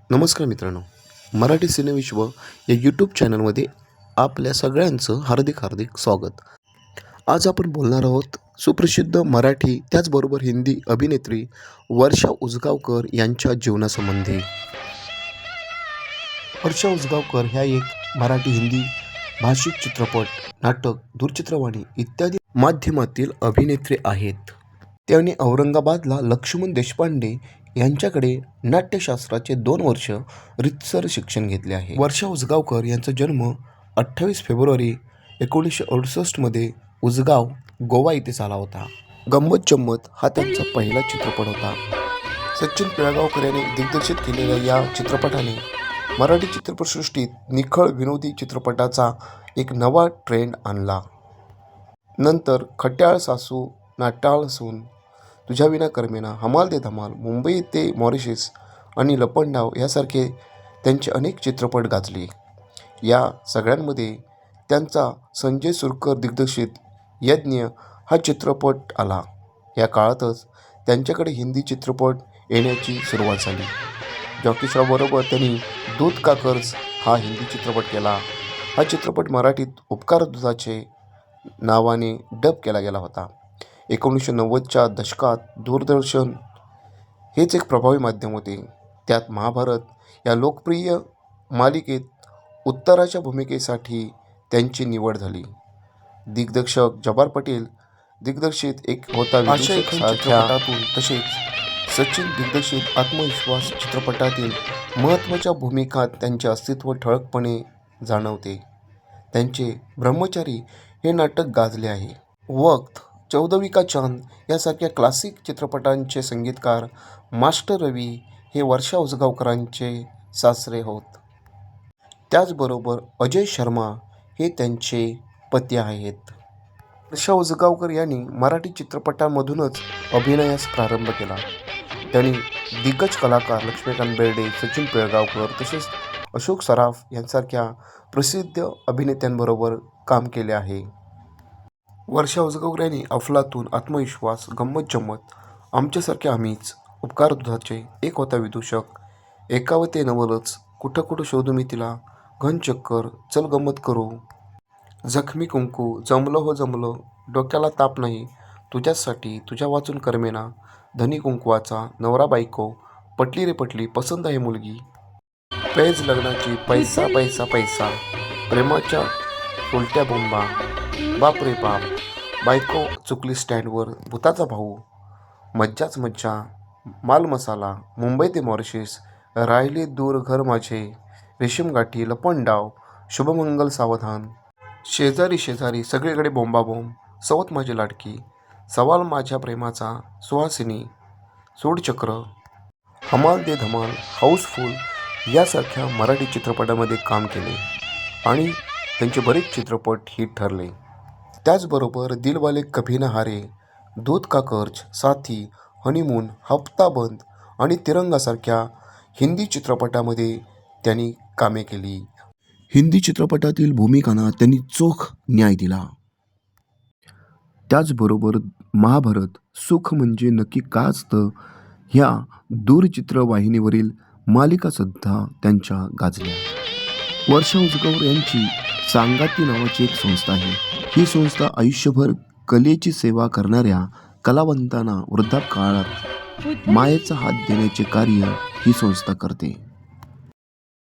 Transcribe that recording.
नमस्कार मित्रांनो, मराठी सिनेविश्व या यूट्यूब चॅनलमध्ये आपल्या सगळ्यांचं हार्दिक हार्दिक स्वागत. आज आपण बोलणार आहोत सुप्रसिद्ध मराठी त्याचबरोबर हिंदी अभिनेत्री वर्षा उसगावकर यांच्या जीवनासंबंधी. वर्षा उसगावकर ह्या एक मराठी हिंदी भाषिक चित्रपट, नाटक, दूरचित्रवाणी इत्यादी माध्यमातील अभिनेत्री आहेत. त्यांनी औरंगाबादला लक्ष्मण देशपांडे यांच्याकडे नाट्यशास्त्राचे 2 वर्ष रितसर शिक्षण घेतले आहे. वर्षा उसगावकर यांचा जन्म 28 फेब्रुवारी 1968 मध्ये उसगाव, गोवा येथे झाला होता. गंमत जम्मत हा त्यांचा पहिला चित्रपट होता. सचिन पिळगावकर यांनी दिग्दर्शित केलेल्या या चित्रपटाने मराठी चित्रपटसृष्टीत निखळ विनोदी चित्रपटाचा एक नवा ट्रेंड आणला. नंतर खट्याळ सासू, नाटाळ सून, तुझ्याविना करमेना, हमाल दे धमाल, मुंबई ते मॉरिशस आणि लपंडाव यासारखे त्यांचे अनेक चित्रपट गाजले. या सगळ्यांमध्ये त्यांचा संजय सुरकर दिग्दर्शित यज्ञ हा चित्रपट आला. या काळातच त्यांच्याकडे हिंदी चित्रपट येण्याची सुरुवात झाली. जॉकी श्रॉफबरोबर त्यांनी दूध का कर्ज हा हिंदी चित्रपट केला. हा चित्रपट मराठीत उपकार दुधाचे नावाने डब केला गेला होता. 1990च्या दशकात दूरदर्शन हेच एक प्रभावी माध्यम होते. त्यात महाभारत या लोकप्रिय मालिकेत उत्तराच्या भूमिकेसाठी त्यांची निवड झाली. दिग्दर्शक जब्बार पटेल दिग्दर्शित एक होता विदूषक चित्रपटातून तसेच सचिन दिग्दर्शित आत्मविश्वास चित्रपटातील महत्त्वाच्या भूमिकात त्यांचे अस्तित्व ठळकपणे जाणवते. त्यांचे ब्रह्मचारी हे नाटक गाजले आहे. वक्त, चौदवी का चांद यासारख्या क्लासिक चित्रपटांचे संगीतकार मास्टर रवी हे वर्षा उसगावकरांचे सासरे होत. त्याचबरोबर अजय शर्मा हे त्यांचे पती आहेत. वर्षा उसगावकर यांनी मराठी चित्रपटांमधूनच अभिनयास प्रारंभ केला. त्यांनी दिग्गज कलाकार लक्ष्मीकांत बेर्डे, सचिन पिळगावकर तसेच अशोक सराफ यांसारख्या प्रसिद्ध अभिनेत्यांबरोबर काम केले आहे. वर्षा उसगावकर यांनी अफलातून, आत्मविश्वास, गंमत जम्मत, आमच्यासारखे आम्हीच, उपकार दुधाचे, एक होता विदूषक, एकावते नवलच, कुठं कुठं शोधू मी तिला, घनचक्कर, चल गंमत करू, जखमी कुंकू, जमलं हो जमलं, डोक्याला ताप नाही, तुझ्यासाठी, तुझ्या वाचून करमेना, धनी कुंकवाचा, नवरा बायको, पटली रे पटली, पसंत आहे मुलगी, पैज लग्नाची, पैसा पैसा पैसा, प्रेमाच्या उलट्या बोंबा, बाप रे बाप, बायको चुकली स्टँडवर, भूताचा भाऊ, मज्जाच मज्जा, माल मसाला, मुंबई ते मॉरिशस, राहिले दूर घर माझे, रेशीमगाठी, लपंडाव, शुभमंगल सावधान, शेजारी शेजारी, सगळीकडे बोंबाबोंब, सवत माझी लाडकी, सवाल माझ्या प्रेमाचा, सुहासिनी, सूडचक्र, हमाल दे धमाल, हाऊसफुल यासारख्या मराठी चित्रपटामध्ये काम केले आणि त्यांचे बरेच चित्रपट हिट ठरले. त्याचबरोबर दिलवाले कभी ना हारे, दूध का कर्ज, साथी, हनीमून, हफ्ता बंद आणि तिरंगासारख्या हिंदी चित्रपटामध्ये त्यांनी कामे केली. हिंदी चित्रपटातील भूमिकांना त्यांनी चोख न्याय दिला. त्याचबरोबर महाभारत, सुख म्हणजे नक्की काय असतं ह्या दूरचित्रवाहिनीवरील मालिकासुद्धा त्यांच्या गाजल्या. वर्षा उसगावकर यांची सांगाती नावाची एक संस्था आहे. ही संस्था आयुष्यभर कलेची सेवा करणाऱ्या कलावंतांना वृद्धापकाळात मायेचा हात देण्याचे कार्य ही संस्था करते.